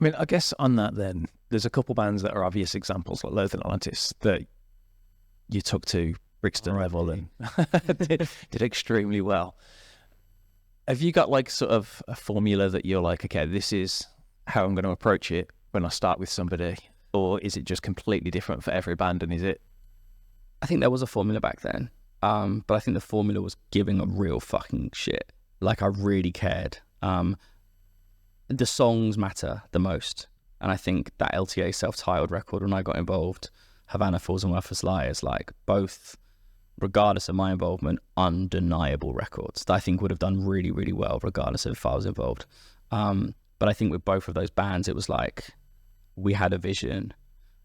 I mean, I guess on that then, there's a couple bands that are obvious examples, like Lower Than Atlantis, that you took to Brixton level and did extremely well. Have you got like sort of a formula that you're like, okay, this is how I'm going to approach it when I start with somebody? Or is it just completely different for every band? And is it? I think there was a formula back then. But I think the formula was giving a real fucking shit. Like I really cared. The songs matter the most. And I think that LTA self-titled record, when I got involved, Havana Falls and Worthless Liars, like both, regardless of my involvement, undeniable records that I think would have done really, really well, regardless of if I was involved. But I think with both of those bands, it was like we had a vision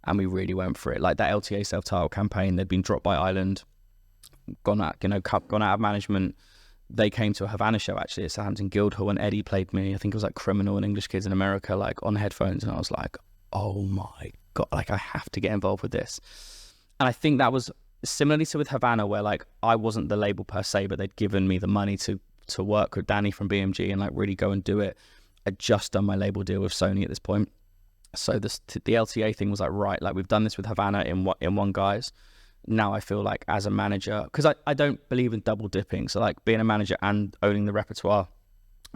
and we really went for it. Like that LTA self-titled campaign, they'd been dropped by Island, gone out of management. They came to a Havana show actually at Southampton Guildhall, and Eddie played me, I think it was like Criminal and English Kids in America, like on headphones, and I was like, oh my God, like I have to get involved with this. And I think that was similarly to with Havana, where like I wasn't the label per se, but they'd given me the money to work with Danny from BMG and like really go and do it. I'd just done my label deal with Sony at this point. So the LTA thing was like, right, like we've done this with Havana in one guise. Now I feel like as a manager, because I don't believe in double dipping. So like being a manager and owning the repertoire,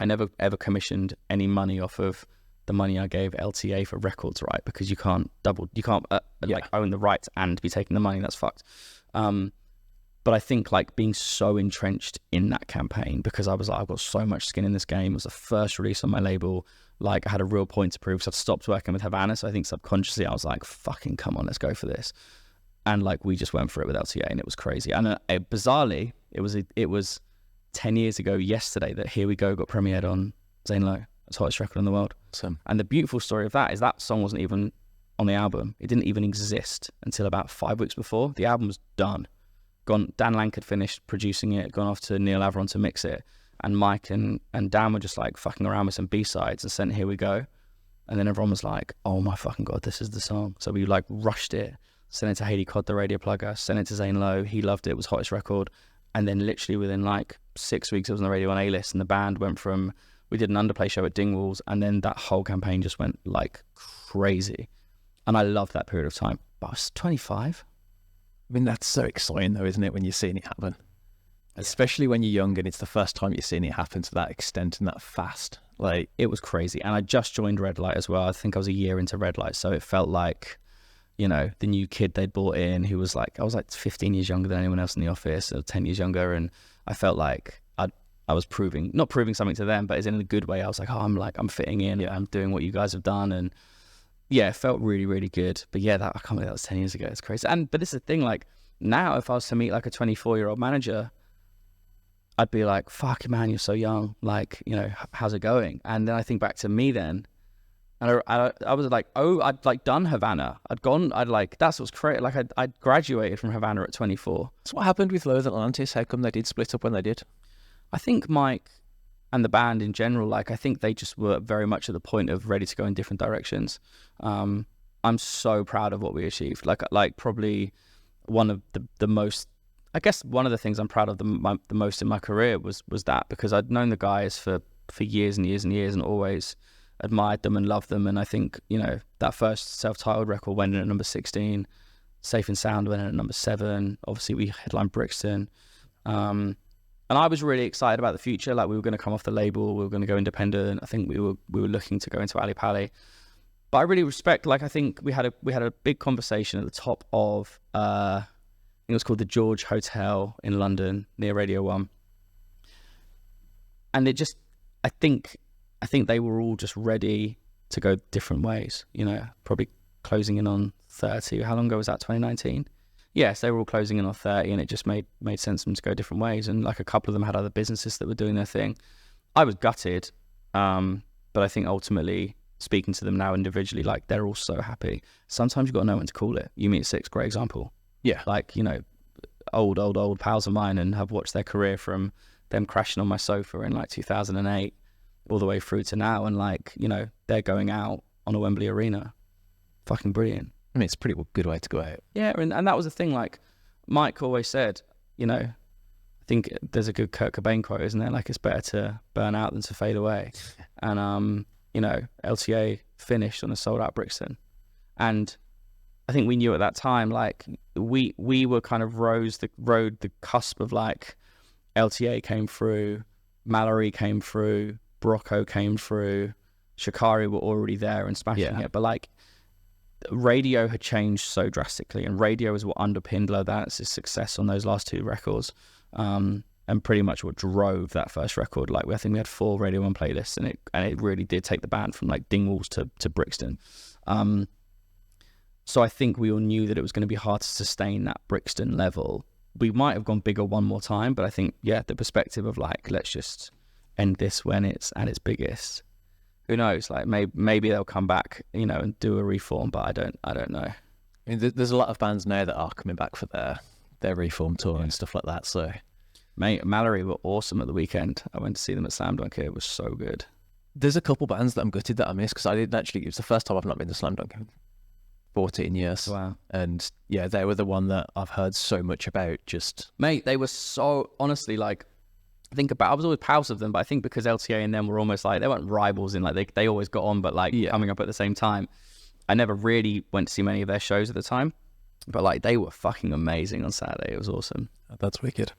I never ever commissioned any money off of the money I gave LTA for records, right? Because you can't like own the rights and be taking the money. That's fucked. But I think like being so entrenched in that campaign, because I was like, I've got so much skin in this game. It was the first release on my label. Like I had a real point to prove. So I'd stopped working with Havana. So I think subconsciously I was like, fucking come on, let's go for this. And like we just went for it with LTA, and it was crazy. And bizarrely, it was 10 years ago yesterday that Here We Go got premiered on Zane Lowe. It's the hottest record in the world. Awesome. And the beautiful story of that is that song wasn't even on the album. It didn't even exist until about 5 weeks before. The album was done. Dan Lank had finished producing it, gone off to Neil Averon to mix it. And Mike and Dan were just like fucking around with some B-sides and sent Here We Go. And then everyone was like, oh my fucking God, this is the song. So we like rushed it, sent it to Hayley Codd, the radio plugger, sent it to Zane Lowe. He loved it. It was hottest record. And then literally within like 6 weeks, it was on the radio on A-list, and the band went from, we did an underplay show at Dingwalls, and then that whole campaign just went like crazy. And I loved that period of time. But I was 25. I mean, that's so exciting though, isn't it, when you're seeing it happen? Especially when you're young and it's the first time you're seeing it happen to that extent and that fast. Like, it was crazy. And I just joined Red Light as well. I think I was a year into Red Light. So it felt like, you know, the new kid they'd brought in who was like, I was like 15 years younger than anyone else in the office, or 10 years younger. And I felt like I was not proving something to them, but it's in a good way. I was like, oh, I'm fitting in. Yeah. I'm doing what you guys have done. And yeah, it felt really, really good. But yeah, I can't believe that was 10 years ago. It's crazy. But this is the thing, like now, if I was to meet like a 24-year-old manager, I'd be like, fuck man, you're so young. Like, you know, how's it going? And then I think back to me then, and I was like, oh, I'd like done Havana. That's what's crazy. Like I'd graduated from Havana at 24. So what happened with Lower Than Atlantis? How come they did split up when they did? I think Mike and the band in general, like I think they just were very much at the point of ready to go in different directions. I'm so proud of what we achieved. Like probably one of the most, I guess one of the things I'm proud of the most in my career was that, because I'd known the guys for years and years and years and always admired them and loved them. And I think, you know, that first self-titled record went in at number 16, Safe and Sound went in at number 7. Obviously we headlined Brixton. And I was really excited about the future. Like we were going to come off the label, we were going to go independent. I think we were looking to go into Ali Pali. But I really respect, like I think we had a big conversation at the top of I think it was called the George Hotel in London near Radio 1. And it just, I think they were all just ready to go different ways, you know, probably closing in on 30. How long ago was that, 2019? Yes, they were all closing in on 30, and it just made sense for them to go different ways. And like a couple of them had other businesses that were doing their thing. I was gutted, but I think ultimately speaking to them now individually, like they're all so happy. Sometimes you've got to know when to call it. You Meet Six, great example. Yeah. Like, you know, old pals of mine, and have watched their career from them crashing on my sofa in like 2008 all the way through to now. And like, you know, they're going out on a Wembley Arena. Fucking brilliant. I mean, it's a pretty good way to go out. Yeah, and that was the thing. Like Mike always said, you know, I think there's a good Kurt Cobain quote, isn't there? Like, it's better to burn out than to fade away. And you know, LTA finished on a sold out Brixton. And I think we knew at that time, like we were kind of rode the cusp of like LTA came through, Mallory came through, Brocco came through, Shikari were already there and smashing it. But like radio had changed so drastically, and radio is what underpinned Lower Than Atlantis' success on those last 2 records. And pretty much what drove that first record. Like I think we had 4 Radio 1 playlists, and it really did take the band from like Dingwalls to Brixton. So I think we all knew that it was going to be hard to sustain that Brixton level. We might have gone bigger one more time, but I think the perspective of like, let's just end this when it's at its biggest. Who knows? Like maybe they'll come back, and do a reform, but I don't know. I mean, there's a lot of bands now that are coming back for their reform tour and stuff like that. So. Mate, Mallory were awesome at the weekend. I went to see them at Slam Dunk here. It was so good. There's a couple bands that I'm gutted that I missed because I didn't actually. It was the first time I've not been to Slam Dunk in 14 years. Wow. And yeah, they were the one that I've heard so much about. Just mate, they were so honestly like. I was always proud of them, but I think because LTA and them were almost like they weren't rivals in like they always got on, but like coming up at the same time. I never really went to see many of their shows at the time, but like they were fucking amazing on Saturday. It was awesome. That's wicked.